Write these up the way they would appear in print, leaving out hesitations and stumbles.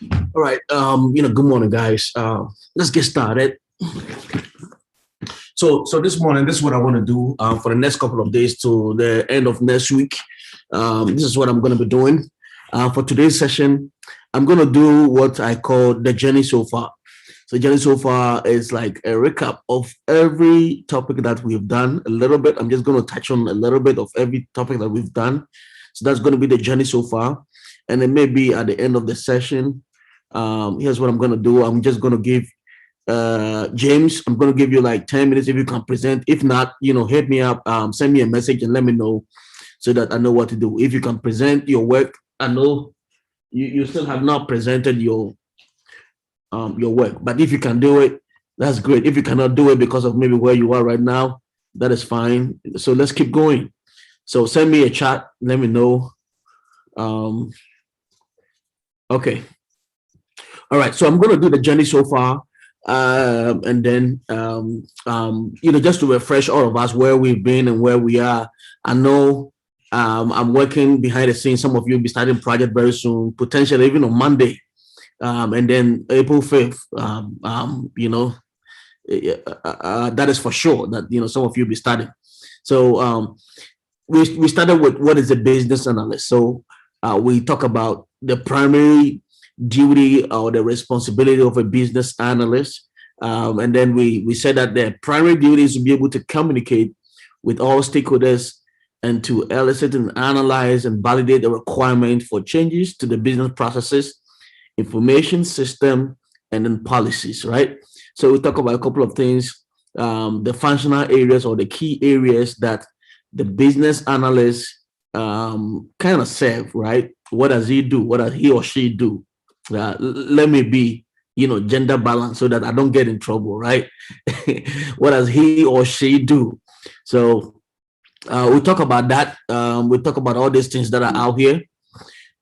All right. Good morning, guys. Let's get started. So this morning, this is what I want to do for the next couple of days to the end of next week. This is what I'm going to be doing. For today's session, I'm going to do what I call the journey so far. So journey so far is like a recap of every topic that we've done a little bit. I'm just going to touch on a little bit of every topic that we've done. So that's going to be the journey so far. And then maybe at the end of the session, here's what I'm going to do. I'm just going to give James, I'm going to give you like 10 minutes if you can present. If not, hit me up, send me a message and let me know so that I know what to do. If you can present your work, I know you still have not presented your work, but if you can do it, that's great. If you cannot do it because of maybe where you are right now, that is fine. So let's keep going. So send me a chat, let me know. Okay. All right. So I'm going to do the journey so far. And then, just to refresh all of us where we've been and where we are. I know I'm working behind the scenes. Some of you will be starting project very soon, potentially even on Monday. And then April 5th, that is for sure that, some of you will be starting. So we started with what is a business analyst. So we talk about the primary duty or the responsibility of a business analyst. And then we said that the primary duty is to be able to communicate with all stakeholders and to elicit and analyze and validate the requirement for changes to the business processes, information system, and then policies, right? So we talk about a couple of things, the functional areas or the key areas that the business analyst kind of serve, right? What does he do? What does he or she do? Let me be, gender balance so that I don't get in trouble, right? What does he or she do? So we talk about that. We talk about all these things that are out here.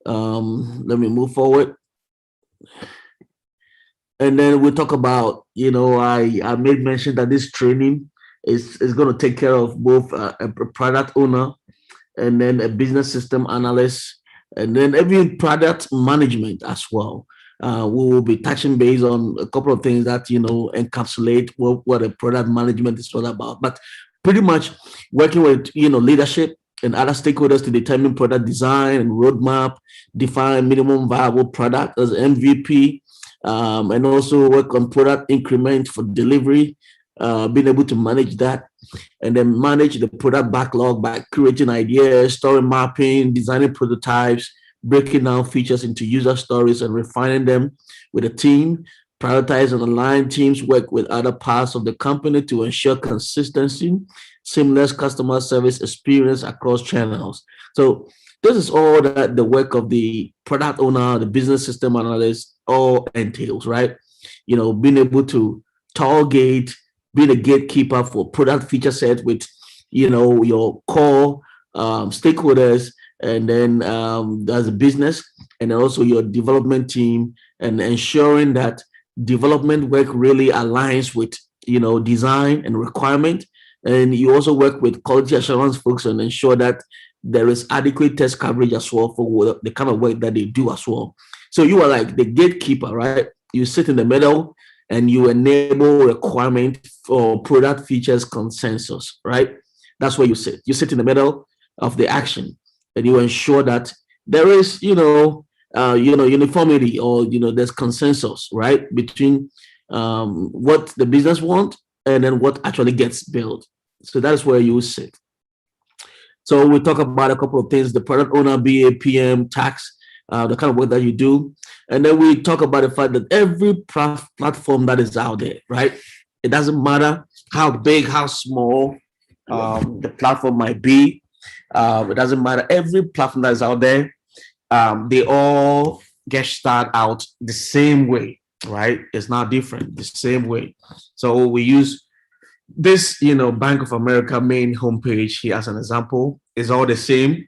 Let me move forward. And then we talk about, I made mention that this training is going to take care of both a product owner and then a business system analyst and then every product management as well. We will be touching base on a couple of things that encapsulate what a product management is all about. But pretty much working with leadership and other stakeholders to determine product design and roadmap, define minimum viable product as MVP, and also work on product increment for delivery, being able to manage that, and then manage the product backlog by creating ideas, story mapping, designing prototypes, breaking down features into user stories and refining them with a team, prioritize and align teams, work with other parts of the company to ensure consistency, seamless customer service experience across channels. So this is all that the work of the product owner, the business system analyst, all entails, right? Being able to target, being a gatekeeper for product feature set with, your core stakeholders, and then as a business, and then also your development team, and ensuring that development work really aligns with, design and requirement. And you also work with quality assurance folks and ensure that there is adequate test coverage as well for the kind of work that they do as well. So you are like the gatekeeper, right? You sit in the middle and you enable requirement for product features consensus, right? That's where you sit. You sit in the middle of the action and you ensure that there is, uniformity or, there's consensus, right? Between what the business want and then what actually gets built. So that's where you sit. So we talk about a couple of things, the product owner, BA, PM, tax, the kind of work that you do. And then we talk about the fact that every platform that is out there, right? It doesn't matter how big, how small the platform might be. It doesn't matter. Every platform that is out there, they all get started out the same way, right? It's not different, the same way. So we use this, Bank of America main homepage here as an example. Is all the same.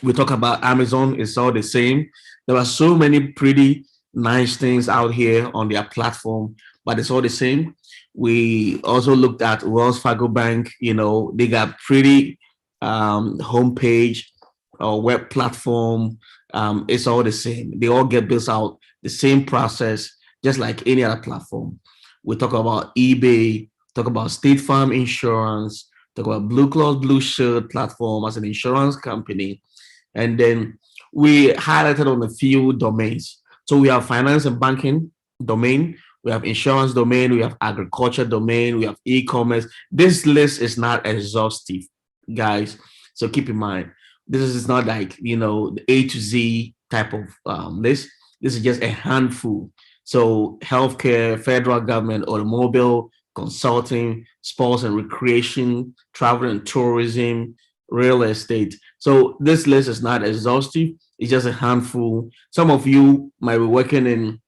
We talk about Amazon, it's all the same. There are so many pretty nice things out here on their platform, but it's all the same. We also looked at Wells Fargo Bank, they got pretty homepage or web platform. It's all the same. They all get built out the same process, just like any other platform. We talk about eBay, talk about State Farm Insurance, talk about Blue Cross Blue Shield platform as an insurance company. And then we highlighted on a few domains. So we have finance and banking domain, we have insurance domain, we have agriculture domain, we have e-commerce. This list is not exhaustive, guys. So keep in mind, this is not like, the A to Z type of list. This is just a handful. So healthcare, federal government, automobile, consulting, sports and recreation, travel and tourism, real estate. So this list is not exhaustive. It's just a handful. Some of you might be working in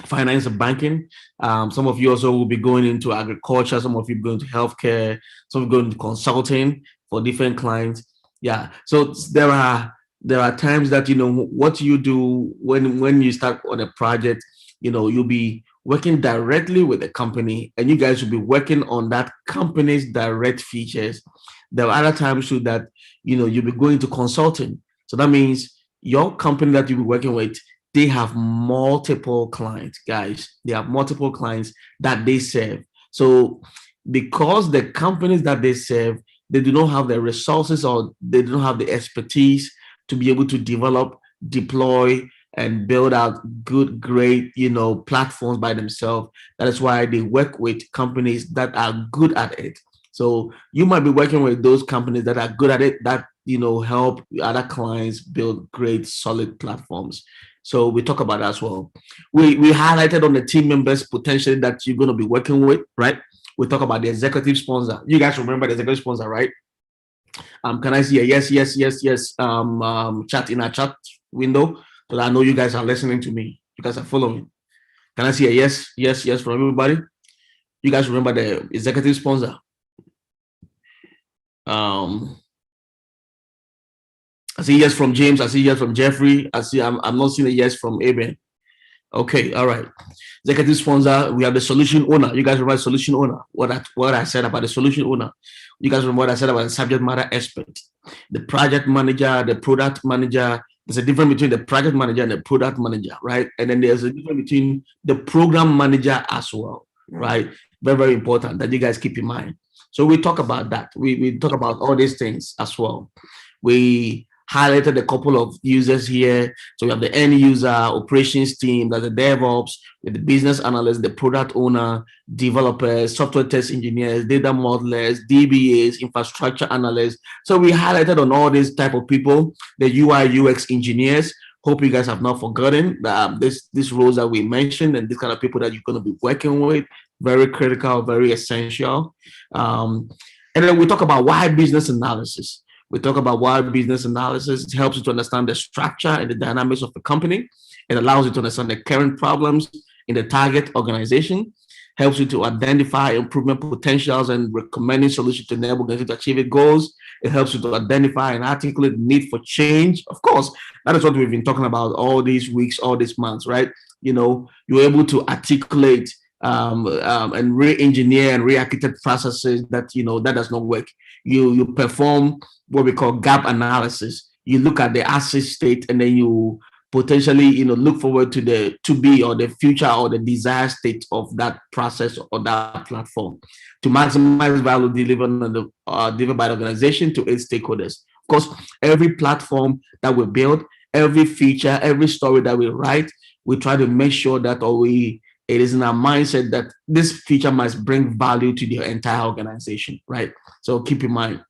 finance and banking. Some of you also will be going into agriculture. Some of you going to healthcare. Some of you going to consulting for different clients. Yeah. So there are times that what you do when you start on a project. You'll be working directly with the company, and you guys will be working on that company's direct features. There are other times too that you'll be going to consulting. So that means your company that you'll be working with, they have multiple clients, guys. They have multiple clients that they serve. So because the companies that they serve, they do not have the resources or they don't have the expertise to be able to develop, deploy, and build out good, great, platforms by themselves. That is why they work with companies that are good at it. So you might be working with those companies that are good at it, that help other clients build great, solid platforms. So we talk about that as well. We highlighted on the team members potentially that you're going to be working with, right? We talk about the executive sponsor. You guys remember the executive sponsor, right? Can I see a yes, yes, yes, yes chat in our chat window so that I know you guys are listening to me? You guys are following. Can I see a yes, yes, yes from everybody? You guys remember the executive sponsor? I see yes from James. I see yes from Jeffrey. I'm not seeing a yes from Aben. Okay, all right. Executive sponsor. We have the solution owner. You guys remember the solution owner? What I said about the solution owner. You guys remember what I said about the subject matter expert, the project manager, the product manager. There's a difference between the project manager and the product manager, right? And then there's a difference between the program manager as well, right? Very, very important that you guys keep in mind. So we talk about that. We talk about all these things as well. We highlighted a couple of users here. So we have the end user, operations team, that's the DevOps, with the business analyst, the product owner, developers, software test engineers, data modelers, DBAs, infrastructure analysts. So we highlighted on all these type of people, the UI UX engineers. Hope you guys have not forgotten this roles that we mentioned and this kind of people that you're going to be working with. Very critical, very essential. And then we talk about why business analysis. We talk about why business analysis. It helps you to understand the structure and the dynamics of the company. It allows you to understand the current problems in the target organization, helps you to identify improvement potentials and recommending solutions to enable organization to achieve its goals. It helps you to identify and articulate the need for change. Of course, that is what we've been talking about all these weeks, all these months, right? You're able to articulate and re-engineer and re-architect processes that that does not work. You perform what we call gap analysis. You look at the asset state and then you potentially look forward to the to be or the future or the desired state of that process or that platform to maximize value delivered by the organization to its stakeholders. Of course, every platform that we build, every feature, every story that we write, we try to make sure that it is in our mindset that this feature must bring value to the entire organization, right? So keep in mind.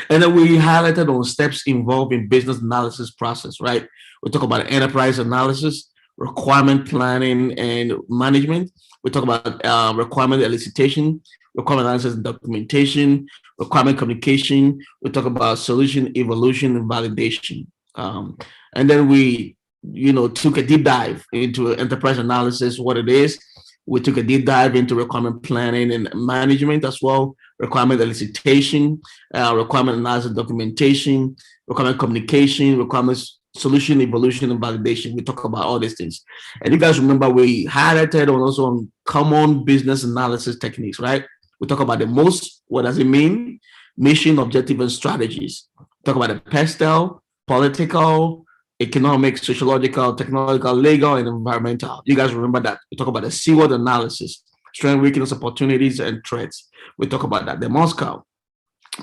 And then we highlighted on steps involved in business analysis process, right? We talk about enterprise analysis, requirement planning and management. We talk about requirement elicitation, requirement analysis and documentation, requirement communication. We talk about solution evolution and validation. And then we, took a deep dive into enterprise analysis, what it is. We took a deep dive into requirement planning and management as well, requirement elicitation, requirement analysis documentation, requirement communication, requirements solution evolution and validation. We talk about all these things. And you guys remember we highlighted on common business analysis techniques, right? We talk about the most, what does it mean? Mission, objective, and strategies. Talk about the PESTEL, political, economic, sociological, technological, legal, and environmental. You guys remember that. We talk about the SWOT analysis, strength, weakness, opportunities, and threats. We talk about that. The Moscow,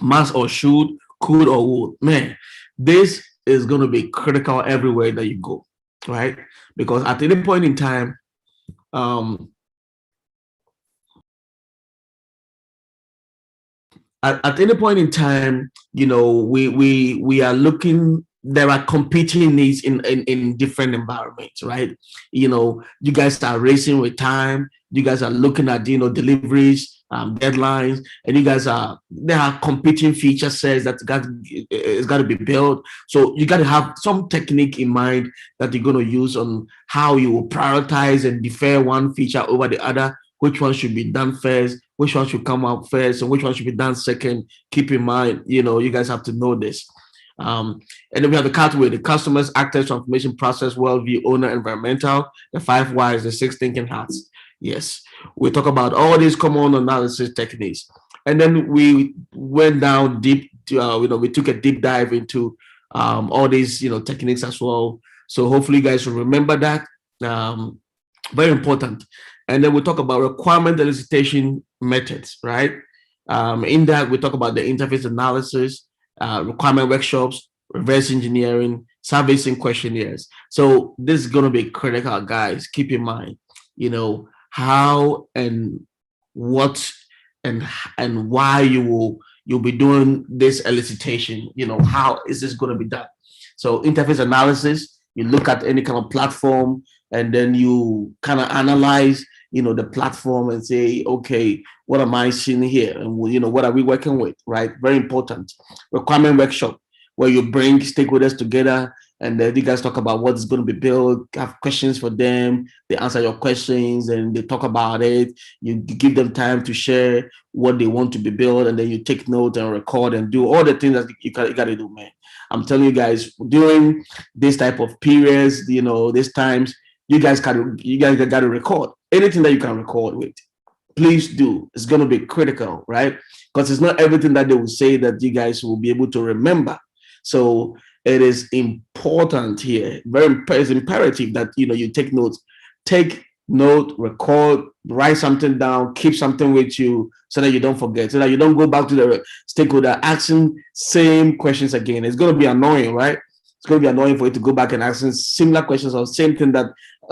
must or should, could or would. Man, this is going to be critical everywhere that you go, right? Because at any point in time, um, at any point in time, we are looking. There are competing needs in different environments, right? You guys are racing with time. You guys are looking at deliveries, deadlines, and there are competing feature sets that it's got to be built. So you got to have some technique in mind that you're going to use on how you will prioritize and defer one feature over the other. Which one should be done first? Which one should come out first? And which one should be done second? Keep in mind, you guys have to know this. And then we have the CATWay, the customers, actors, transformation, process, worldview, owner, environmental, the 5 whys, the 6 thinking hats. Yes, we talk about all these common analysis techniques. And then we went down deep, we took a deep dive into all these, techniques as well. So hopefully you guys will remember that. Very important. And then we talk about requirement elicitation methods, right? In that, we talk about the interface analysis, requirement workshops, reverse engineering, surveys and questionnaires. So this is going to be critical, guys. Keep in mind, how and what and why you'll be doing this elicitation. How is this going to be done? So interface analysis, you look at any kind of platform and then you kind of analyze the platform and say, okay, what am I seeing here? And what are we working with, right? Very important. Requirement workshop, where you bring stakeholders together and then you guys talk about what's going to be built, have questions for them, they answer your questions and they talk about it. You give them time to share what they want to be built, and then you take notes and record and do all the things that you got to do, man. I'm telling you guys, during this type of periods, these times, you guys got to record anything that you can record with. Please do. It's going to be critical, right? Because it's not everything that they will say that you guys will be able to remember. So it is important here. It's imperative that you take notes. Take note, record, write something down, keep something with you so that you don't forget, so that you don't go back to the stakeholder asking same questions again. It's going to be annoying, right? It's going to be annoying for you to go back and ask similar questions or same thing that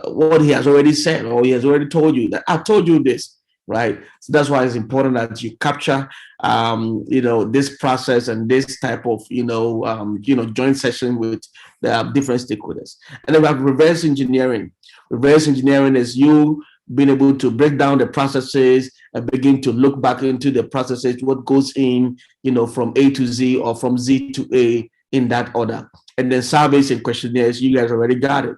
what he has already said or he has already told you. That I told you this, right? So that's why it's important that you capture, this process and this type of, joint session with the different stakeholders. And then we have reverse engineering. Reverse engineering is you being able to break down the processes and begin to look back into the processes, what goes in, from A to Z or from Z to A in that order. And then surveys and questionnaires, you guys already got it.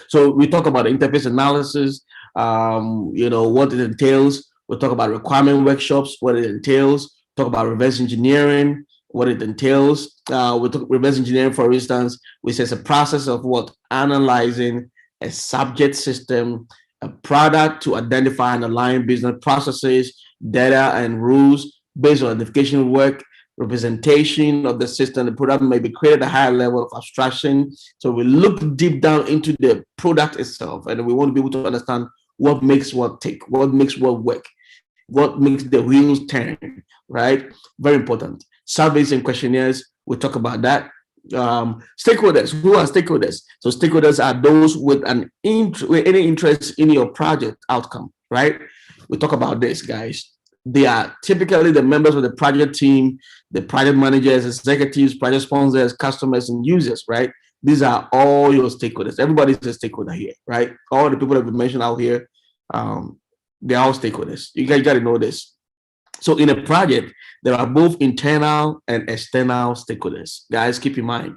So we talk about interface analysis, what it entails. We'll talk about requirement workshops, what it entails. Talk about reverse engineering, what it entails. We talk reverse engineering, for instance, which is a process of analyzing a subject system, a product to identify and align business processes, data, and rules based on identification work, representation of the system. The product may be created at a higher level of abstraction. So we look deep down into the product itself, and we want to be able to understand what makes what tick, what makes what work, what makes the wheels turn, right? Very important. Surveys and questionnaires, we'll talk about that. Stakeholders, who are stakeholders? So stakeholders are those with any interest in your project outcome, right? We talk about this, guys. They are typically the members of the project team, the project managers, executives, project sponsors, customers, and users, right? These are all your stakeholders. Everybody's a stakeholder here, right? All the people that we mentioned out here, they're all stakeholders. You guys got to know this. So in a project, there are both internal and external stakeholders. Guys, keep in mind,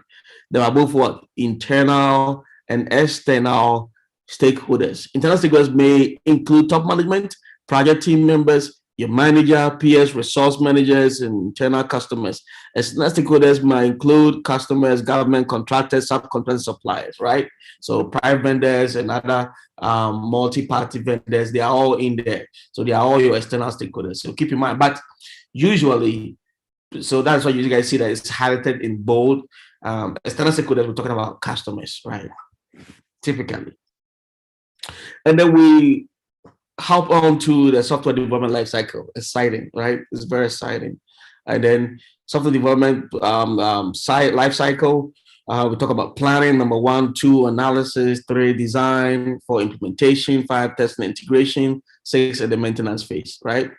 there are both what? Internal and external stakeholders. Internal stakeholders may include top management, project team members, your manager, peers, resource managers, and internal customers. External stakeholders might include customers, government, contractors, subcontractors, suppliers, right? So private vendors and other multi-party vendors, they are all in there. So they are all your external stakeholders. So keep in mind, but usually, so that's why you guys see that it's highlighted in bold. External stakeholders, we're talking about customers, right? Typically. And then we hop on to the software development lifecycle. Exciting, right? It's very exciting. And then software development lifecycle. We talk about planning, number 1, 2, analysis, 3, design, 4, implementation, 5, test and integration, 6, at the maintenance phase, right?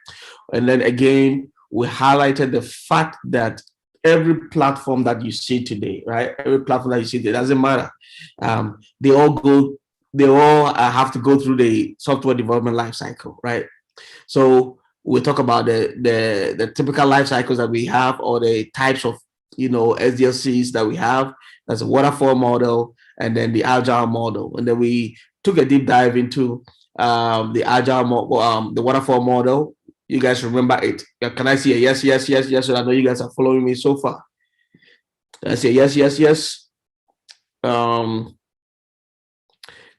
And then again, we highlighted the fact that every platform that you see today, right? Every platform that you see today, doesn't matter. They all have to go through the software development lifecycle, right? So we talk about the typical life cycles that we have, or the types of SDLCs that we have. That's a waterfall model, and then the agile model, and then we took a deep dive into the agile model, the waterfall model. You guys remember it? Can I see a yes, yes, yes, yes? So I know you guys are following me so far. Can I see a yes, yes, yes? Can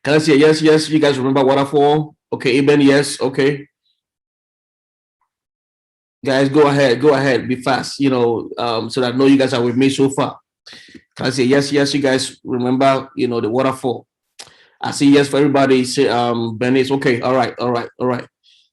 I see a yes, yes? You guys remember waterfall? Okay, Eben, yes, okay. Guys, go ahead, be fast, so that I know you guys are with me so far. Can I say yes, yes? You guys remember, the waterfall? I see yes for everybody. Say, Benis, okay, all right.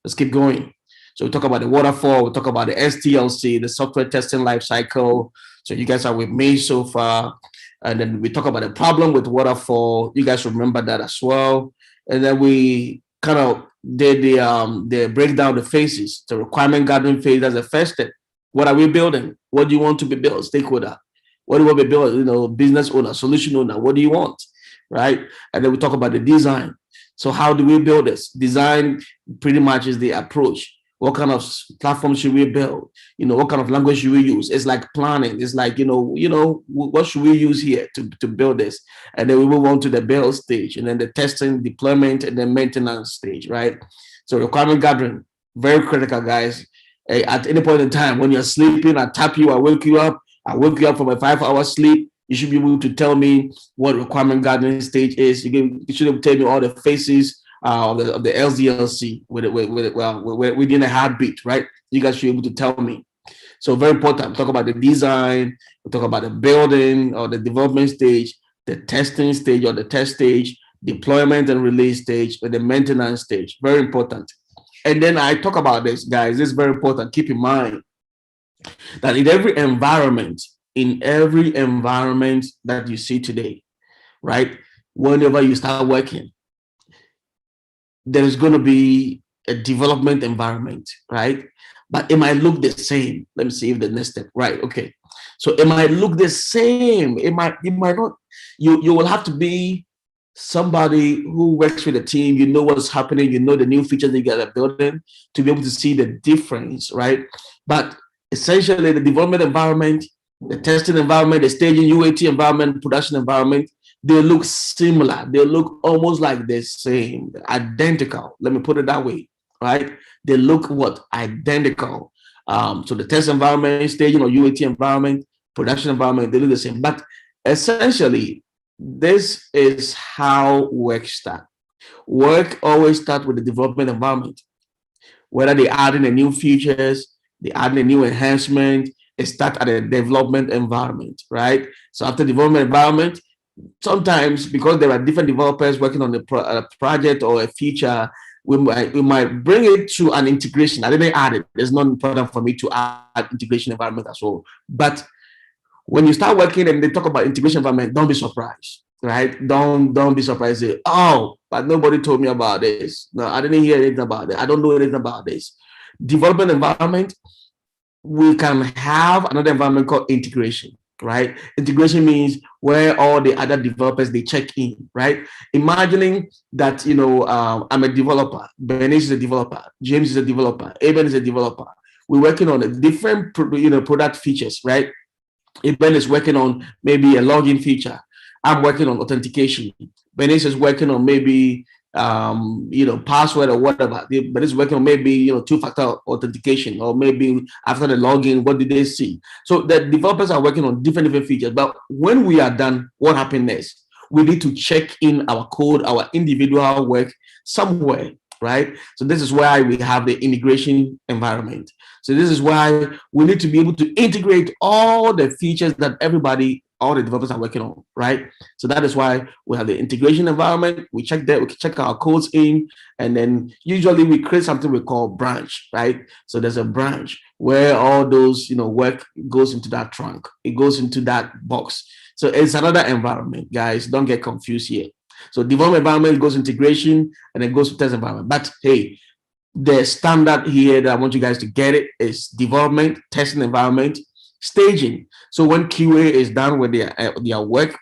Let's keep going. So we talk about the waterfall, we talk about the STLC, the software testing lifecycle. So you guys are with me so far. And then we talk about the problem with waterfall. You guys remember that as well. And then we kind of did the breakdown the phases, the requirement gathering phase. That's the first step. What are we building? What do you want to be built? Stakeholder. What do you want to be built? Business owner, solution owner. What do you want? Right? And then we talk about the design. So how do we build this? Design pretty much is the approach. What kind of platform should we build? What kind of language should we use? It's like planning. It's like, what should we use here to build this? And then we move on to the build stage, and then the testing, deployment, and then maintenance stage, right? So requirement gathering, very critical, guys. At any point in time, when you're sleeping, I tap you, I wake you up from a 5-hour sleep. You should be able to tell me what requirement gathering stage is. You should tell me all the phases of the SDLC within a heartbeat, right? You guys should be able to tell me. So very important. We talk about the design, we talk about the building or the development stage, the testing stage or the test stage, deployment and release stage, and the maintenance stage. Very important. And then I talk about this, guys. This is very important. Keep in mind that in every environment that you see today, right? Whenever you start working, there's going to be a development environment, right? But it might look the same. Let me see if the next step, right? Okay. So it might look the same. It might not. You will have to be somebody who works with a team. You know what's happening. You know the new features they get building to be able to see the difference, right? But essentially, the development environment, the testing environment, the staging UAT environment, production environment, they look similar. They look almost like the same, identical. Let me put it that way, right? They look identical. So the test environment, staging or UAT environment, production environment, they look the same. But essentially, this is how work starts. Work always starts with the development environment. Whether they add in a new features, they add in a new enhancement, it starts at a development environment, right? So after development environment, sometimes because there are different developers working on a project or a feature, we might bring it to an integration. I didn't add it. It's not important for me to add integration environment as well. But when you start working and they talk about integration environment, don't be surprised, right? Don't be surprised. Say, oh, but nobody told me about this. No, I didn't hear anything about it. I don't know anything about this. Development environment, we can have another environment called integration, right? Integration means where all the other developers, they check in, right? Imagining that, I'm a developer, Benis is a developer, James is a developer, Eben is a developer. We're working on a different, product features, right? Eben is working on maybe a login feature. I'm working on authentication. Benis is working on maybe password or whatever, but it's working on maybe, two-factor authentication, or maybe after the login, what did they see? So the developers are working on different features. But when we are done, what happens next? We need to check in our code, our individual work somewhere, right? So this is why we have the integration environment. So this is why we need to be able to integrate all the features that everybody all the developers are working on, right? So that is why we have the integration environment. We check that, we can check our codes in, and then usually we create something we call branch, right? So there's a branch where all those, work goes into that trunk. It goes into that box. So it's another environment, guys. Don't get confused here. So development environment goes integration and then goes to test environment. But hey, the standard here that I want you guys to get it is development, testing environment, staging. So when QA is done with their work,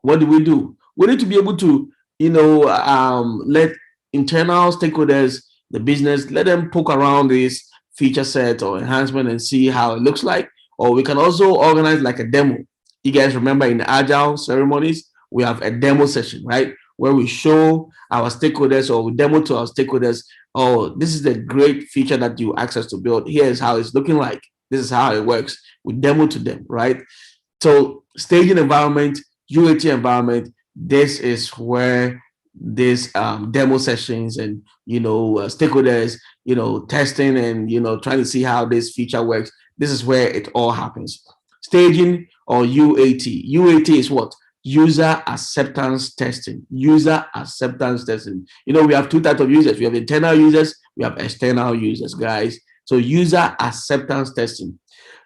what do? We need to be able to, let internal stakeholders, the business, let them poke around this feature set or enhancement and see how it looks like. Or we can also organize like a demo. You guys remember in the agile ceremonies, we have a demo session, right? Where we show our stakeholders or we demo to our stakeholders, oh, this is a great feature that you access to build. Here's how it's looking like. This is how it works. We demo to them, right? So staging environment, UAT environment, this is where this demo sessions and, stakeholders, testing and, trying to see how this feature works. This is where it all happens. Staging or UAT. UAT is what? User acceptance testing. User acceptance testing. We have two types of users. We have internal users, we have external users, guys. So user acceptance testing.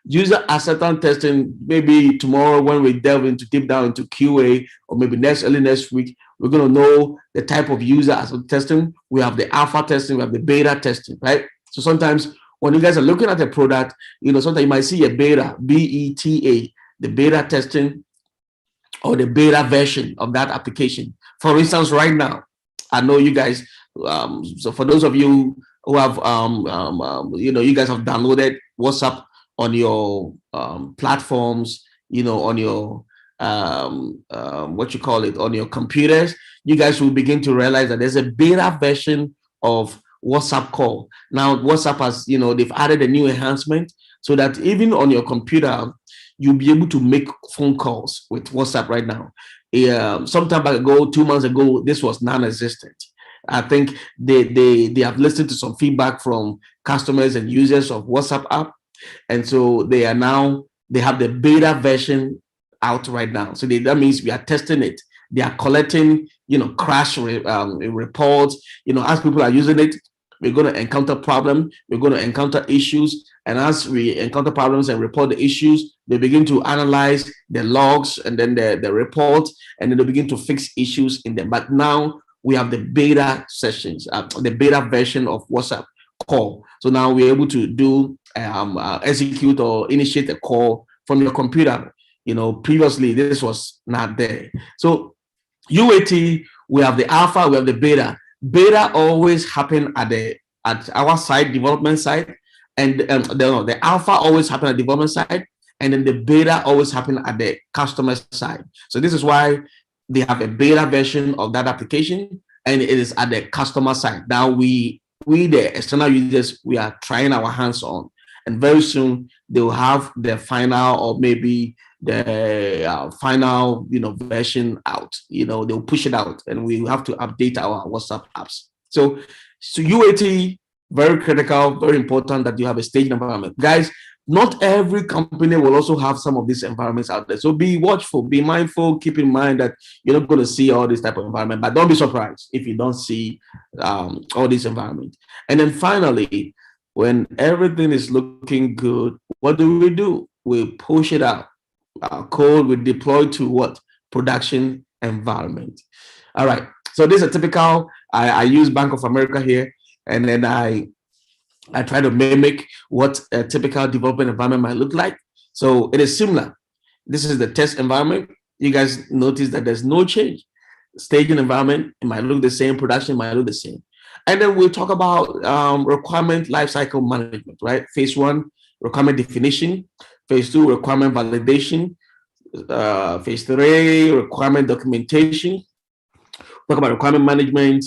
User acceptance testing, maybe tomorrow when we delve into deep down into QA, or maybe early next week, we're going to know the type of user acceptance testing. We have the alpha testing, we have the beta testing, right? So sometimes when you guys are looking at a product, sometimes you might see a beta, BETA, the beta testing or the beta version of that application. For instance, right now, I know you guys, so for those of you who have, you guys have downloaded WhatsApp on your platforms, on your, what you call it, on your computers, you guys will begin to realize that there's a beta version of WhatsApp call. Now, WhatsApp has, they've added a new enhancement so that even on your computer, you'll be able to make phone calls with WhatsApp right now. Some time ago, 2 months ago, this was non-existent. I think they have listened to some feedback from customers and users of WhatsApp app. And so they have the beta version out right now. So that means we are testing it. They are collecting, crash reports, as people are using it. We're going to encounter problems. We're going to encounter issues. And as we encounter problems and report the issues, they begin to analyze the logs and then the report, and then they begin to fix issues in them. But now we have the beta sessions, the beta version of WhatsApp call. So now we're able to do execute or initiate a call from your computer. Previously this was not there. So UAT, we have the alpha, we have the beta. Beta always happen at our side, development side, and the alpha always happen at development side, and then the beta always happen at the customer side. So this is why they have a beta version of that application, and it is at the customer side. Now we the external users, we are trying our hands on, and very soon they will have the final or maybe the final version out. They'll push it out, and we have to update our WhatsApp apps. So UAT, very critical, very important that you have a staging environment, guys. Not every company will also have some of these environments out there. So be watchful, be mindful, keep in mind that you're not going to see all this type of environment, but don't be surprised if you don't see all this environment. And then finally, when everything is looking good, what do? We push it out. Our code we deploy to what? Production environment. All right. So this is a typical, I use Bank of America here, and then I try to mimic what a typical development environment might look like. So it is similar. This is the test environment. You guys notice that there's no change. Staging environment, it might look the same. Production might look the same. And then we'll talk about requirement lifecycle management, right? Phase 1, requirement definition. Phase 2, requirement validation. Phase 3, requirement documentation. Talk about requirement management.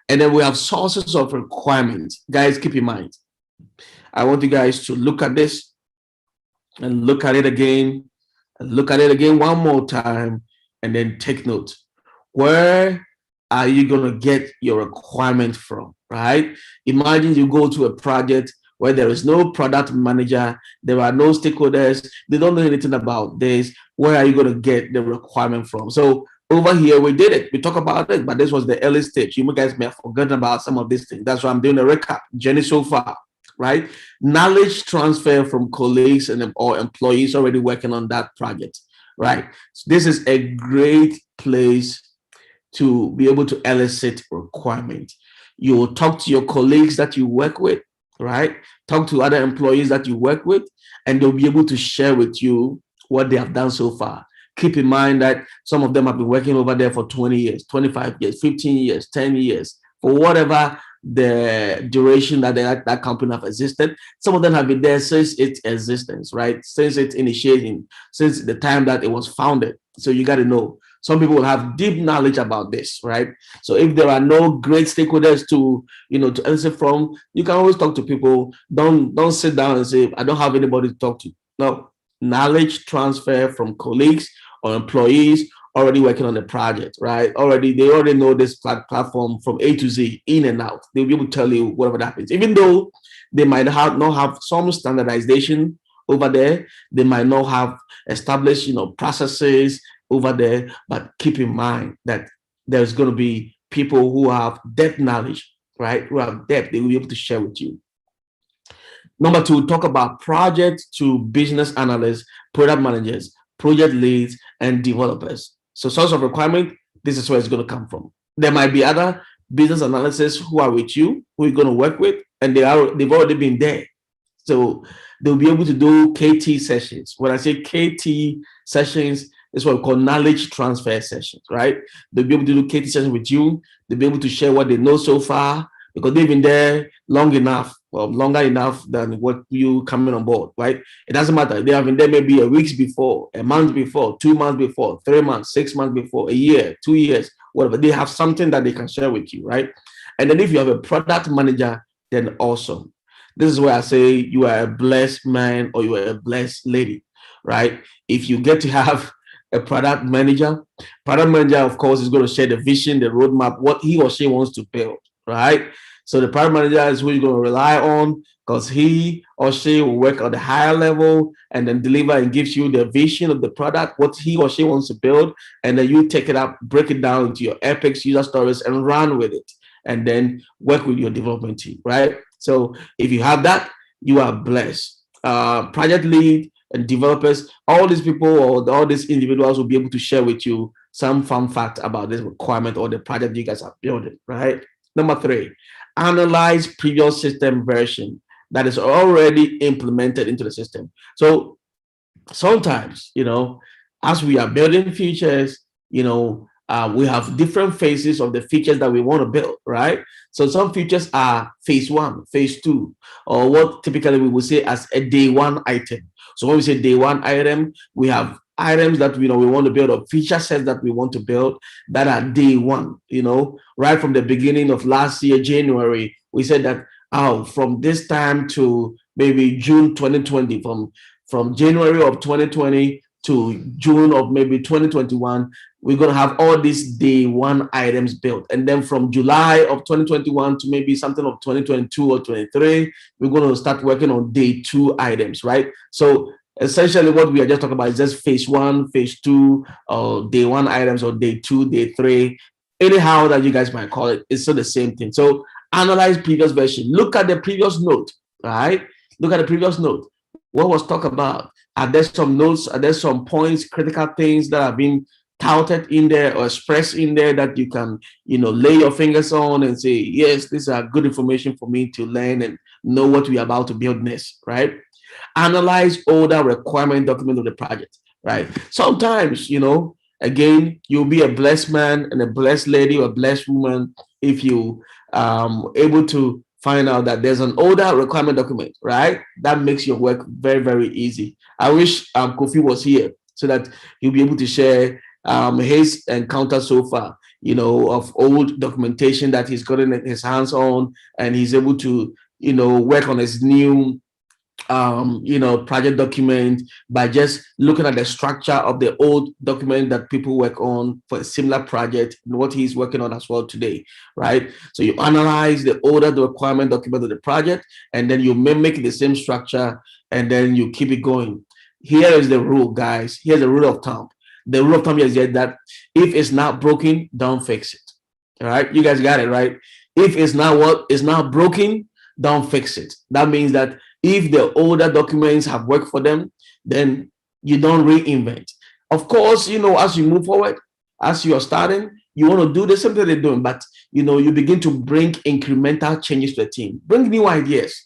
And then we have sources of requirements. Guys, keep in mind, I want you guys to look at this and look at it again, and look at it again one more time, and then take note. Where are you going to get your requirement from, right? Imagine you go to a project where there is no product manager, there are no stakeholders, they don't know anything about this. Where are you going to get the requirement from? So over here, we did it. We talk about it, but this was the early stage. You guys may have forgotten about some of these things. That's why I'm doing a recap. Journey so far, right? Knowledge transfer from colleagues and or employees already working on that project, right? So this is a great place to be able to elicit requirement. You will talk to your colleagues that you work with, right? Talk to other employees that you work with, and they'll be able to share with you what they have done so far. Keep in mind that some of them have been working over there for 20 years, 25 years, 15 years, 10 years, for whatever the duration that that company have existed. Some of them have been there since its existence, right? Since its initiating, since the time that it was founded. So you got to know. Some people will have deep knowledge about this, right? So if there are no great stakeholders to, to answer from, you can always talk to people. Don't sit down and say, I don't have anybody to talk to. No, knowledge transfer from colleagues or employees already working on the project, right? They already know this platform from A to Z, in and out. They'll be able to tell you whatever happens, even though they might not have some standardization over there. They might not have established, processes over there, but keep in mind that there's going to be people who have depth knowledge, right? Who have depth, they will be able to share with you. Number two, talk about project to business analysts, product managers, project leads, and developers. So source of requirement, this is where it's going to come from. There might be other business analysts who are with you, who you're going to work with, and they've already been there. So they'll be able to do KT sessions. When I say KT sessions, it's what we call knowledge transfer sessions, right? They'll be able to do KT sessions with you. They'll be able to share what they know so far because they've been there long enough, or longer enough than what you coming on board, right? It doesn't matter. They have been there maybe a week before, a month before, 2 months before, 3 months, 6 months before, a year, 2 years, whatever. They have something that they can share with you, right? And then if you have a product manager, then awesome. This is where I say you are a blessed man or you are a blessed lady, right? If you get to have a product manager, of course, is going to share the vision, the roadmap, what he or she wants to build, right? So the product manager is who you're going to rely on because he or she will work at the higher level and then deliver and gives you the vision of the product, what he or she wants to build, and then you take it up, break it down into your epics, user stories, and run with it, and then work with your development team, right? So if you have that, you are blessed. Project lead and developers, all these people or all these individuals will be able to share with you some fun fact about this requirement or the project you guys are building, right? Number three, analyze previous system version that is already implemented into the system. So sometimes, as we are building features, we have different phases of the features that we want to build, right? So some features are phase 1, phase 2, or what typically we would say as a day 1 item. So when we say day 1 item, we have items that we want to build, or feature sets that we want to build that are day 1. Right from the beginning of last year, January, we said that from this time to maybe June 2020, from January of 2020 to June of maybe 2021, we're going to have all these day 1 items built. And then from July of 2021 to maybe something of 2022 or 23, we're going to start working on day 2 items, right? So essentially what we are just talking about is just phase 1, phase 2, or day 1 items, or day 2, day 3, anyhow that you guys might call it. It's still the same thing. So analyze previous version. Look at the previous note, right? Look at the previous note. What was talked about? Are there some notes? Are there some points, critical things that have been touted in there or expressed in there that you can, lay your fingers on and say, yes, these are good information for me to learn and know what we're about to build next, right? Analyze older requirement document of the project, right? Sometimes, again, you'll be a blessed man and a blessed lady or a blessed woman if you able to find out that there's an older requirement document, right? That makes your work very, very easy. I wish Kofi was here so that he'll be able to share his encounter so far, of old documentation that he's gotten his hands on, and he's able to, work on his new project document by just looking at the structure of the old document that people work on for a similar project and what he's working on as well today, right? So you analyze the older the requirement document of the project, and then you mimic the same structure, and then you keep it going. Here is the rule, guys. Here's the rule of thumb. The rule of thumb is that if it's not broken, don't fix it. All right, you guys got it, right? If it's not broken, don't fix it. That means that if the older documents have worked for them, then you don't reinvent. Of course, as you move forward, as you are starting, you want to do the same thing they're doing, but you begin to bring incremental changes to the team, bring new ideas,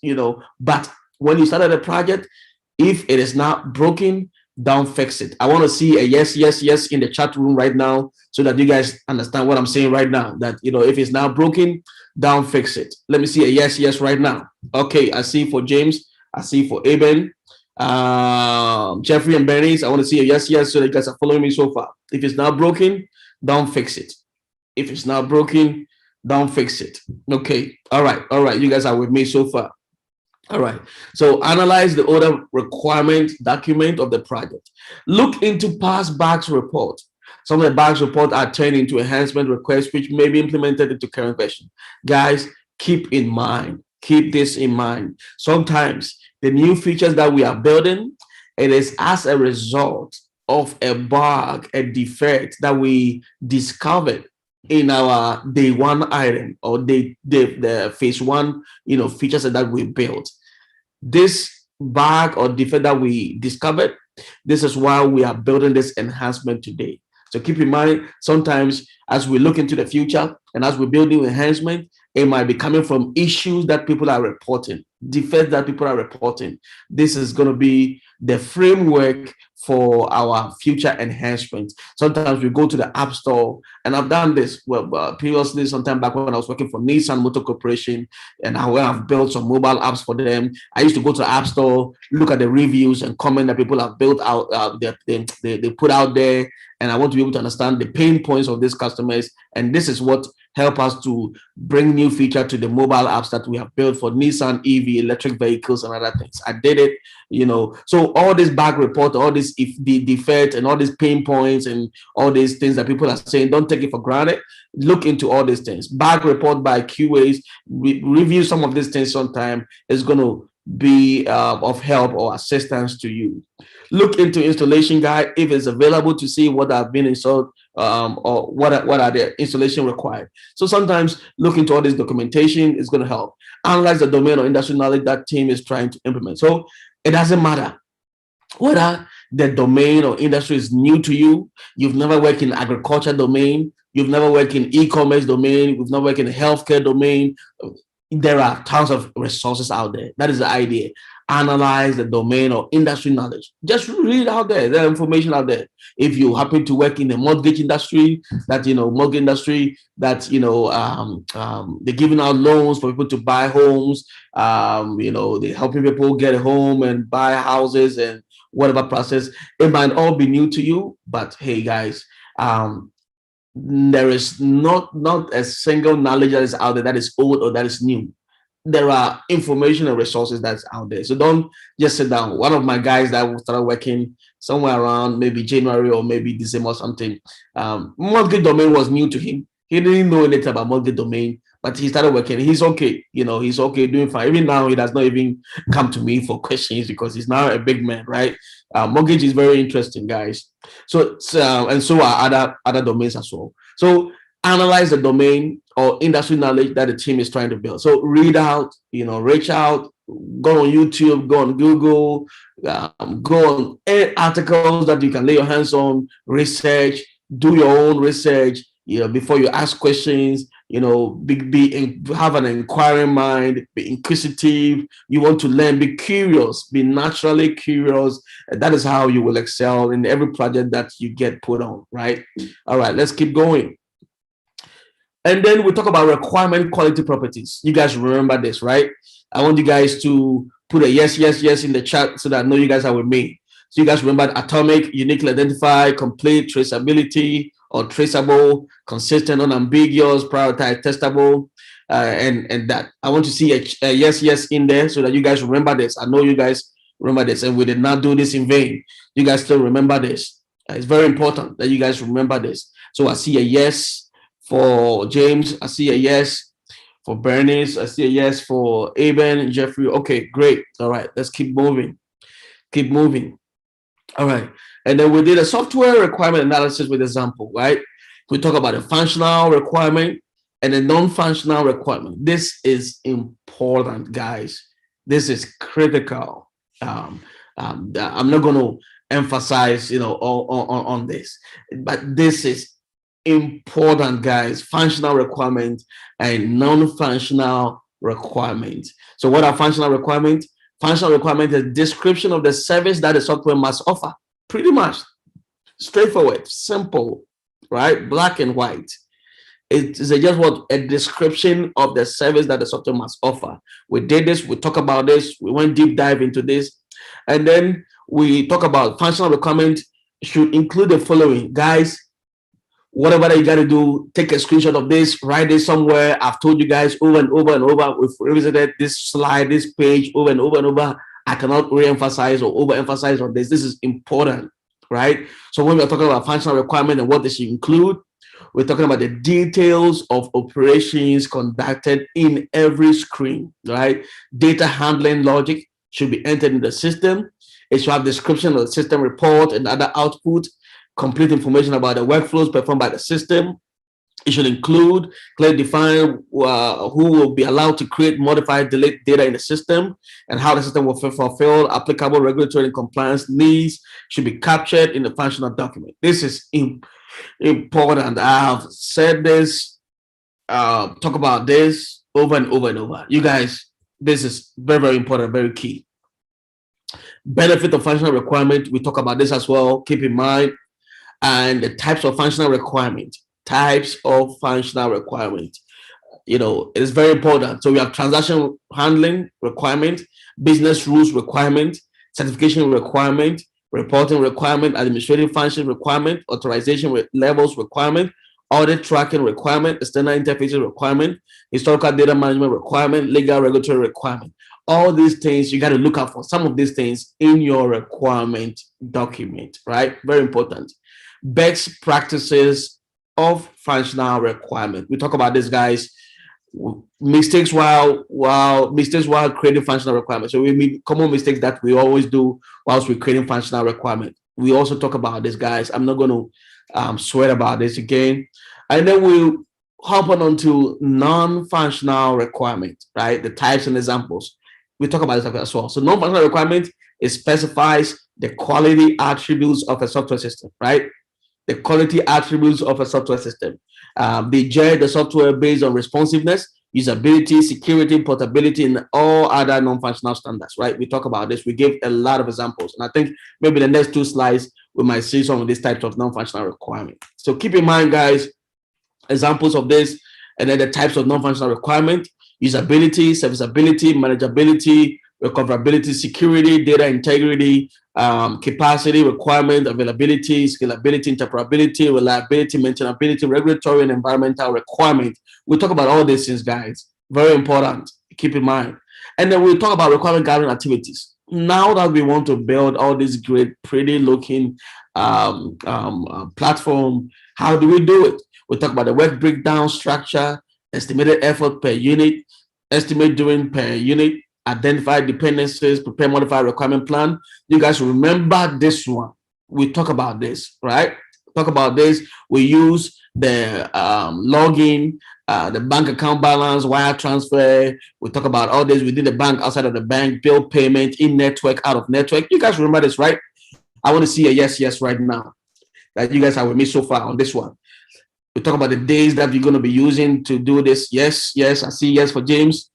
but when you started a project, if it is not broken, don't fix it. I want to see a yes, yes, yes in the chat room right now so that you guys understand what I'm saying right now. That, if it's not broken, don't fix it. Let me see a yes, yes right now. Okay, I see for James. I see for Eben, Jeffrey and Bernice. I want to see a yes, yes so that you guys are following me so far. If it's not broken, don't fix it. If it's not broken, don't fix it. Okay, all right. You guys are with me so far. All right, so analyze the order requirement document of the project. Look into past bugs report. Some of the bugs report are turned into enhancement requests, which may be implemented into current version. Guys, keep this in mind. Sometimes the new features that we are building, it is as a result of a bug, a defect that we discovered in our day one item or the phase one, features that we built. This bug or defect that we discovered, this is why we are building this enhancement today. So keep in mind, sometimes as we look into the future and as we build new enhancement, it might be coming from issues that people are reporting, defects that people are reporting. This is going to be the framework for our future enhancements. Sometimes we go to the App Store, and I've done this previously, sometime back when I was working for Nissan Motor Corporation, and I've built some mobile apps for them. I used to go to the App Store, look at the reviews and comment that people have built out, they put out there, and I want to be able to understand the pain points of these customers. And this is what help us to bring new feature to the mobile apps that we have built for Nissan EV, electric vehicles, and other things. I did it, So all this bug report, all this the defect, and all these pain points, and all these things that people are saying, don't take it for granted. Look into all these things. Bug report by QAs, review some of these things. Sometime is going to be of help or assistance to you. Look into installation guide if it's available to see what have been installed or what are the installation required. So sometimes look into all this documentation is going to help. Analyze the domain or industry knowledge that team is trying to implement. So it doesn't matter whether the domain or industry is new to you. You've never worked in agriculture domain. You've never worked in e-commerce domain. You've never worked in the healthcare domain. There are tons of resources out there. That is the idea. Analyze the domain or industry knowledge. Just read out there. There are information out there. If you happen to work in the mortgage industry, they're giving out loans for people to buy homes. They're helping people get a home and buy houses and whatever process. It might all be new to you, but hey, guys, there is not a single knowledge that is out there that is old or that is new. There are information and resources that's out there. So don't just sit down. One of my guys that started working somewhere around maybe January or maybe December or something, mortgage domain was new to him. He didn't know anything about mortgage domain, but he started working. He's okay. He's okay, doing fine. Even now, he does not even come to me for questions because he's now a big man, right? Mortgage is very interesting, guys. So and so are other domains as well. So analyze the domain or industry knowledge that the team is trying to build. So read out, reach out, go on YouTube, go on Google, go on articles that you can lay your hands on, research, do your own research, before you ask questions, have an inquiring mind, be inquisitive. You want to learn, be curious, be naturally curious. That is how you will excel in every project that you get put on, right? All right, let's keep going. And then we talk about requirement quality properties. You guys remember this, right? I want you guys to put a yes, yes, yes in the chat so that I know you guys are with me. So you guys remember atomic, uniquely identified, complete, traceability or traceable, consistent, unambiguous, prioritized, testable. and that. I want to see a yes, yes in there so that you guys remember this. I know you guys remember this, and we did not do this in vain. You guys still remember this. It's very important that you guys remember this. So I see a yes for James. I see a yes for Bernice. I see a yes for Aben and Jeffrey. Okay, great. All right, let's keep moving. Keep moving. All right. And then we did a software requirement analysis with example, right? We talk about a functional requirement and a non-functional requirement. This is important, guys. This is critical. I'm not going to emphasize, on this, but this is important, guys. Functional requirements and non-functional requirements. So what are functional requirements? Functional requirement is a description of the service that the software must offer. Pretty much straightforward, simple, right? Black and white. It is just what a description of the service that the software must offer. We did this, we talk about this, we went deep dive into this, and then we talk about functional requirement should include the following. Guys, whatever that you got to do, take a screenshot of this, write it somewhere. I've told you guys over and over and over. We've revisited this slide, this page over and over and over. I cannot re-emphasize or overemphasize on this. This is important, right? So when we're talking about functional requirement and what they should include, we're talking about the details of operations conducted in every screen, right? Data handling logic should be entered in the system. It should have description of the system report and other output, complete information about the workflows performed by the system. It should include clearly define who will be allowed to create, modify, delete data in the system, and how the system will fulfill applicable regulatory and compliance needs should be captured in the functional document. This is important. I have said this, talk about this over and over and over. You guys, this is very, very important, very key. Benefit of functional requirement, we talk about this as well. Keep in mind, and the types of functional requirement. Types of functional requirement. It is very important. So we have transaction handling requirement, business rules requirement, certification requirement, reporting requirement, administrative function requirement, authorization levels requirement, audit tracking requirement, external interfaces requirement, historical data management requirement, legal regulatory requirement. All these things, you got to look out for some of these things in your requirement document, right? Very important. Best practices of functional requirement. We talk about this, guys. Mistakes while creating functional requirements. So we make common mistakes that we always do whilst we're creating functional requirement. We also talk about this, guys. I'm not going to sweat about this again. And then we'll hop onto non-functional requirement, right? The types and examples. We talk about this as well. So non-functional requirement, it specifies the quality attributes of a software system, right? The quality attributes of a software system. They judge the software based on responsiveness, usability, security, portability, and all other non-functional standards, right? We talk about this. We give a lot of examples. And I think maybe the next two slides, we might see some of these types of non-functional requirements. So keep in mind, guys, examples of this, and then the types of non-functional requirement: usability, serviceability, manageability, recoverability, security, data integrity, capacity, requirement, availability, scalability, interoperability, reliability, maintainability, regulatory and environmental requirement. We'll talk about all these things, guys. Very important. Keep in mind. And then we'll talk about requirement gathering activities. Now that we want to build all this great, pretty looking platform, how do we do it? We'll talk about the work breakdown structure, estimated effort per unit, estimate doing per unit, identify dependencies, prepare modified requirement plan. You guys remember this one. We talk about this, right? Talk about this. We use the login, the bank account balance, wire transfer. We talk about all this within the bank, outside of the bank, bill payment, in network, out of network. You guys remember this, right? I want to see a yes, yes right now. That you guys are with me so far on this one. We talk about the days that you're going to be using to do this. Yes, yes. I see yes for James.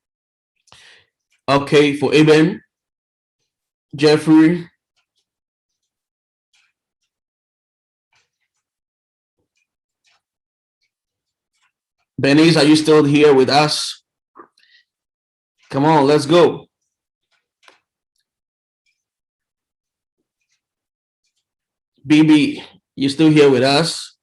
Okay, for Eben, Jeffrey, Benny's, are you still here with us? Come on, let's go. BB, you still here with us?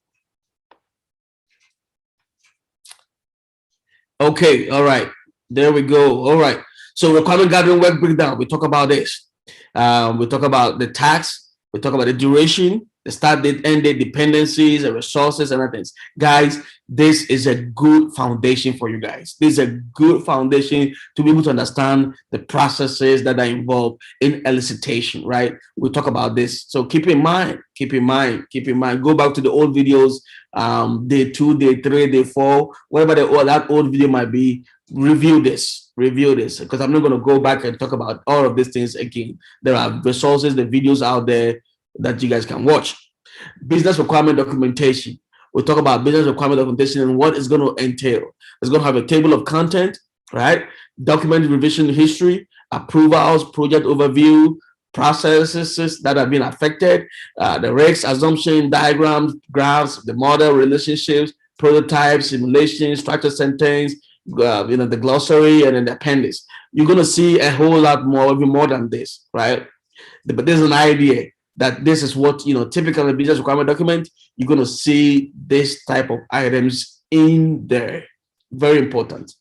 Okay, all right. There we go. All right. So requirement gathering work breakdown. We talk about this. We talk about the tax. We talk about the duration, the start date, end date, dependencies, the resources, and other things. Guys, this is a good foundation for you guys. This is a good foundation to be able to understand the processes that are involved in elicitation, right? We talk about this. So keep in mind, keep in mind, keep in mind. Go back to the old videos, day 2, day 3, day 4, whatever that old video might be. Review this, because I'm not going to go back and talk about all of these things again. There are resources, the videos out there that you guys can watch. Business requirement documentation. We'll talk about business requirement documentation and what it's going to entail. It's going to have a table of content, right? Document revision history, approvals, project overview, processes that have been affected, the regs, assumption, diagrams, graphs, the model, relationships, prototypes, simulation, structured sentence, the glossary, and then the appendix. You're going to see a whole lot more, even more than this, right? But there's an idea that this is what, typical business requirement document, you're going to see this type of items in there. Very important.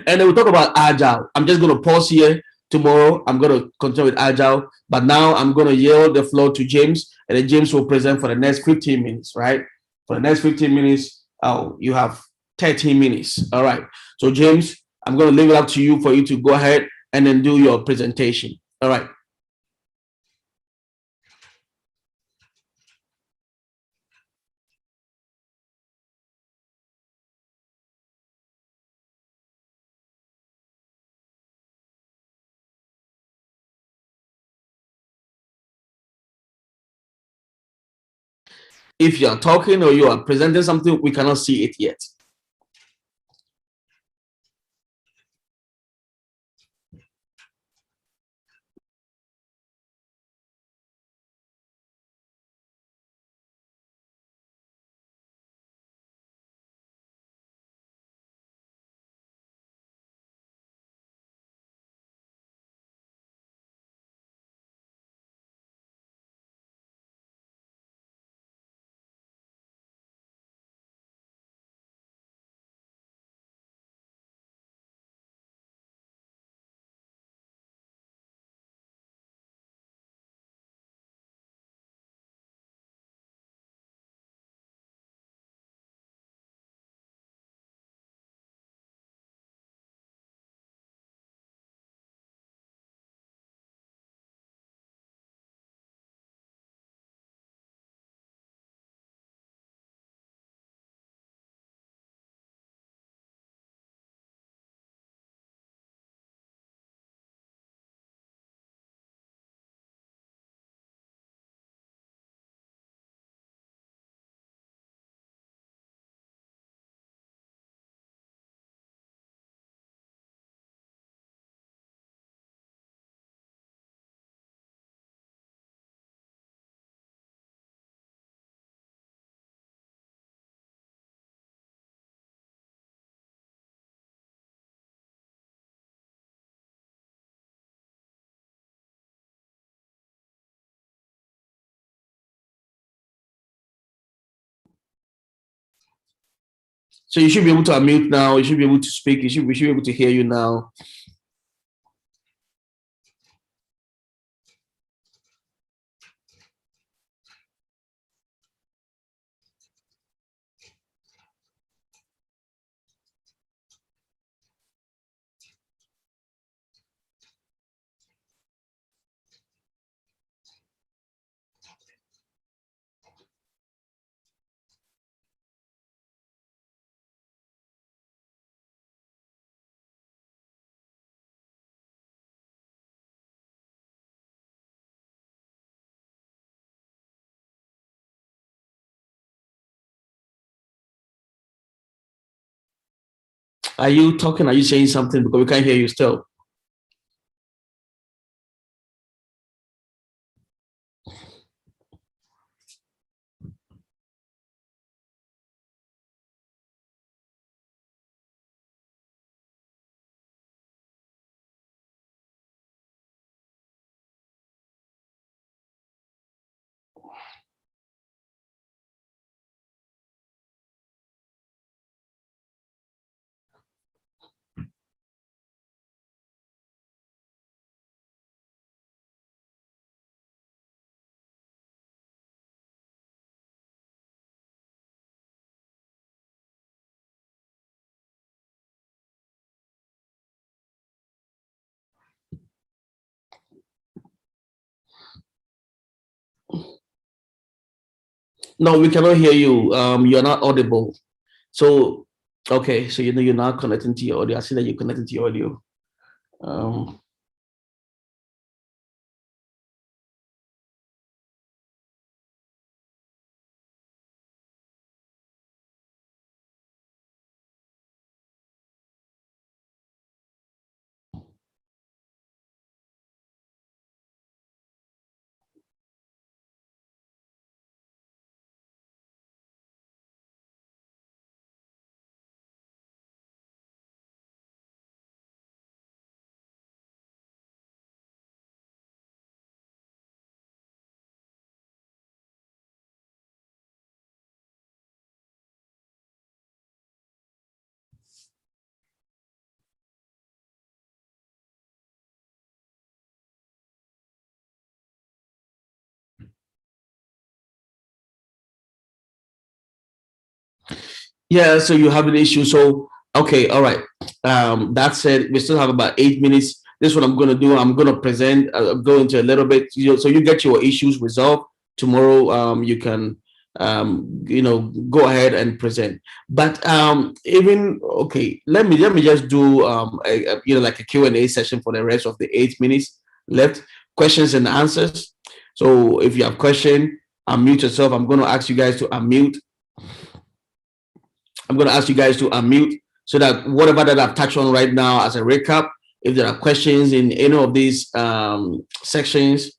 And then we talk about agile. I'm just going to pause here. Tomorrow I'm going to continue with agile, but now I'm going to yield the floor to James, and then James will present for the next 15 minutes, right? For the next 15 minutes, you have 13 minutes. All right. So James, I'm going to leave it up to you for you to go ahead and then do your presentation. All right. If you are talking or you are presenting something, we cannot see it yet. So you should be able to unmute now. You should be able to speak. We should be able to hear you now. Are you talking? Are you saying something? Because we can't hear you still. No, we cannot hear you. You're not audible. So, okay, so you know you're not connecting to your audio. I see that you're connecting to your audio. Um, Yeah, so you have an issue. So, okay, all right. That said, we still have about 8 minutes. This is what I'm gonna do. I'm gonna present, go into a little bit, so you get your issues resolved tomorrow. You can, go ahead and present. But even okay, let me just do like a Q&A session for the rest of the 8 minutes left. Questions and answers. So if you have question, unmute yourself. I'm gonna ask you guys to unmute. I'm going to ask you guys to unmute so that whatever that I've touched on right now as a recap, if there are questions in any of these sections,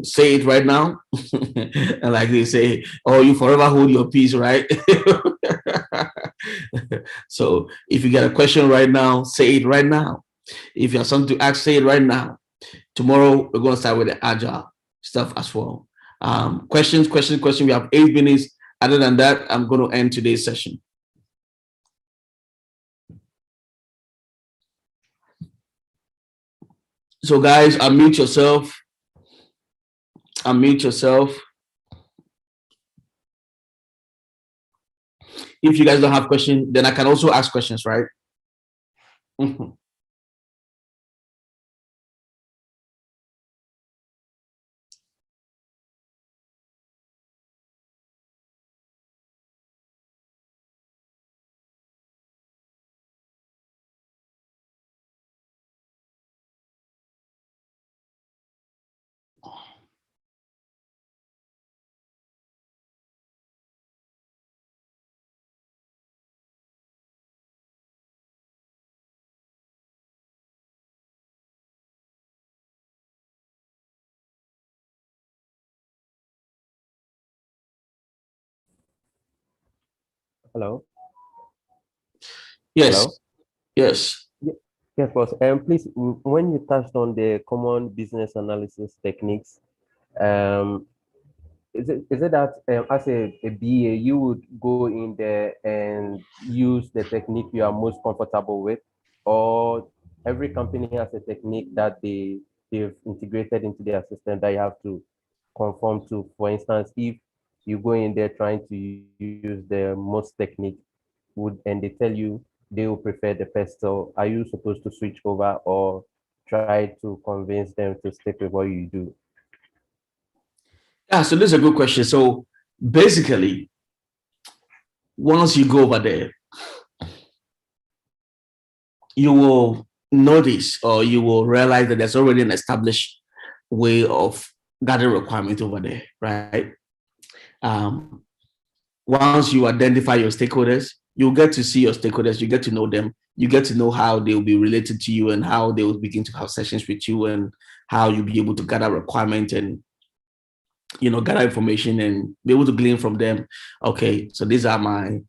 say it right now. And like they say, oh, you forever hold your peace, right? So if you get a question right now, say it right now. If you have something to ask, say it right now. Tomorrow, we're going to start with the agile stuff as well. Questions. We have 8 minutes. Other than that, I'm going to end today's session. So guys, unmute yourself. Unmute yourself. If you guys don't have questions, then I can also ask questions, right? Hello. Yes. Hello. Yes. Yes, boss. Please, when you touched on the common business analysis techniques, um, is it that as a BA you would go in there and use the technique you are most comfortable with, or every company has a technique that they've integrated into their system that you have to conform to? For instance, if you go in there trying to use the most technique and they tell you they will prefer the pestle, are you supposed to switch over or try to convince them to stick with what you do? Yeah, so this is a good question. So basically, once you go over there, you will notice or you will realize that there's already an established way of gathering requirements over there, right? Um, Once you identify your stakeholders, you'll get to see your stakeholders, you get to know them, you get to know how they will be related to you and how they will begin to have sessions with you and how you'll be able to gather requirements and gather information and be able to glean from them. Okay, so these are my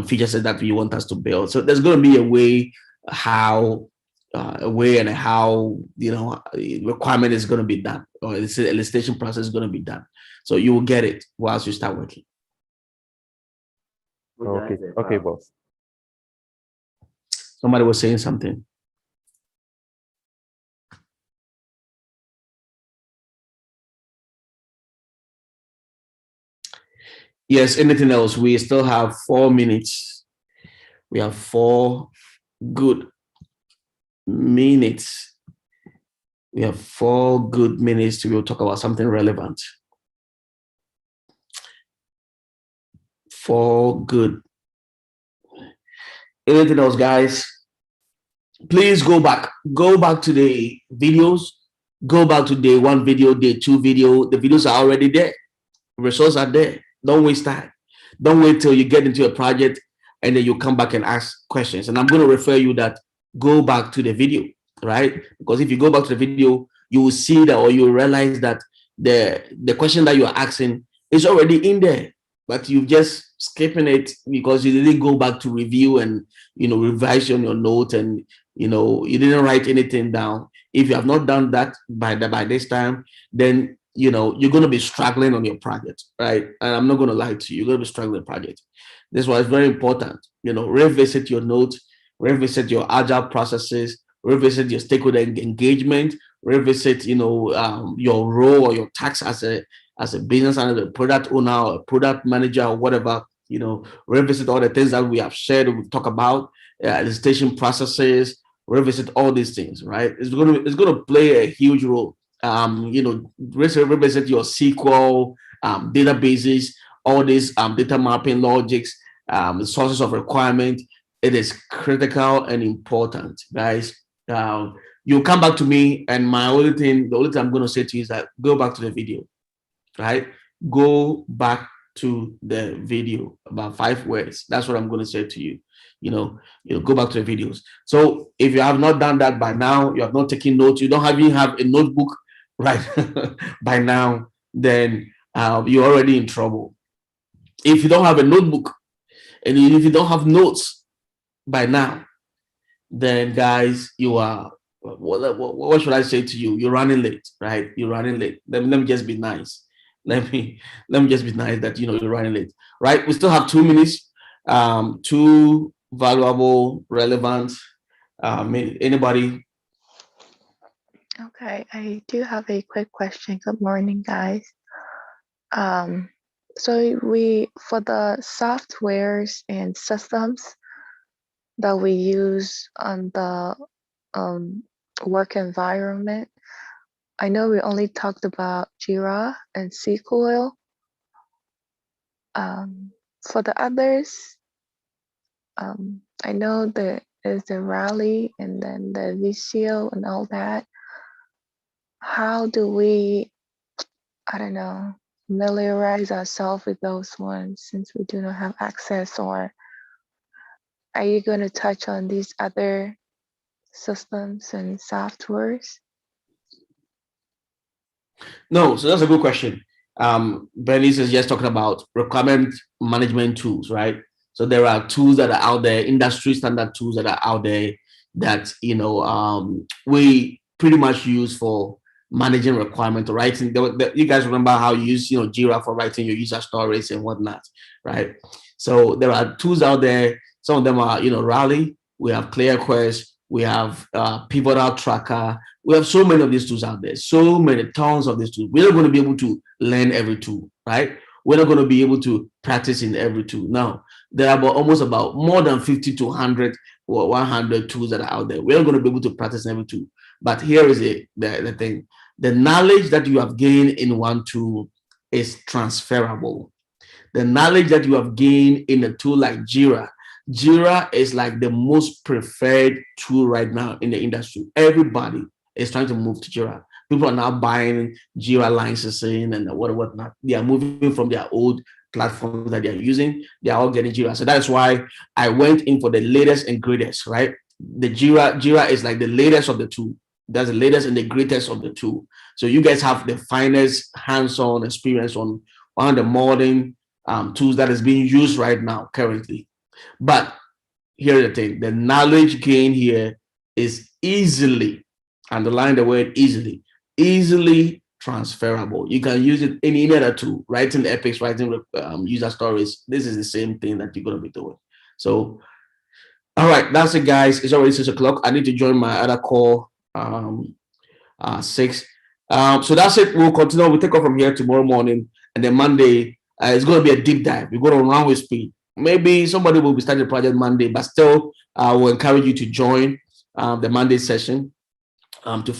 feature sets that you want us to build. So there's going to be a way how a way and how requirement is going to be done, or the elicitation process is going to be done. So you will get it whilst you start working. Okay, okay, boss. Somebody was saying something. Yes, anything else? We still have 4 minutes. We have 4 good minutes. We have 4 good minutes to talk about something relevant. for good. Anything else, guys? Please go back to the videos, go back to day one video, day two video. The videos are already there, results are there. Don't waste time. Don't wait till you get into a project and then you come back and ask questions. And I'm going to refer you that go back to the video, right? Because if you go back to the video, you will see that, or you will realize that the question that you're asking is already in there, but you've just skipping it because you didn't go back to review and revise on your note, and you didn't write anything down. If you have not done that by this time, then you're going to be struggling on your project, right? And I'm not going to lie to you, you're going to be struggling on the project. This was very important. Revisit your notes, revisit your agile processes, revisit your stakeholder engagement, revisit your role or your tasks as a business and a product owner or a product manager or whatever. Revisit all the things that we have shared, we talk about, the station processes, revisit all these things, right? It's going to play a huge role. Revisit your SQL databases, all these data mapping logics, sources of requirement. It is critical and important, guys. You'll come back to me, and the only thing I'm going to say to you is that go back to the video, right? Go back to the video, about 5 words. That's what I'm going to say to you. Go back to the videos. So if you have not done that by now, you have not taken notes, you don't even have a notebook, right? By now, then you're already in trouble. If you don't have a notebook and if you don't have notes by now, then guys, you are, what should I say to you? You're running late, right? You're running late. Let me just be nice. Let me just be nice that you're running late, right? We still have 2 minutes. Two valuable, relevant. Anybody? Okay, I do have a quick question. Good morning, guys. So for the softwares and systems that we use on the work environment, I know we only talked about Jira and SQL. For the others, I know there is the Rally and then the Visio and all that. How do we, I don't know, familiarize ourselves with those ones since we do not have access? Or are you going to touch on these other systems and softwares? No, so that's a good question. Bernice is just talking about requirement management tools, right? So there are tools that are out there, industry standard tools that are out there that we pretty much use for managing requirement or writing. You guys remember how you use Jira for writing your user stories and whatnot, right? So there are tools out there. Some of them are Rally. We have ClearQuest. We have Pivotal Tracker. We have so many of these tools out there, so many tons of these tools. We're not going to be able to learn every tool, right? We're not going to be able to practice in every tool. Now, there are almost about more than 50 to 100 or 100 tools that are out there. We're not going to be able to practice in every tool. But here is the thing. The knowledge that you have gained in one tool is transferable. The knowledge that you have gained in a tool like Jira is like the most preferred tool right now in the industry. Everybody is trying to move to Jira. People are now buying Jira licensing and whatnot. They are moving from their old platforms that they are using. They are all getting Jira. So that's why I went in for the latest and greatest, right? The Jira is like the latest of the two. That's the latest and the greatest of the two. So you guys have the finest hands-on experience on one of the modern tools that is being used right now currently. But here's the thing, the knowledge gain here is easily, underline the word easily transferable. You can use it in any other tool, writing epics, writing user stories. This is the same thing that you're going to be doing. So, all right, that's it, guys. It's already 6 o'clock. I need to join my other call, 6. So that's it. We'll continue. We'll take off from here tomorrow morning. And then Monday, it's going to be a deep dive. We're going to run with speed. Maybe somebody will be starting the project Monday, but still, I will encourage you to join the Monday session to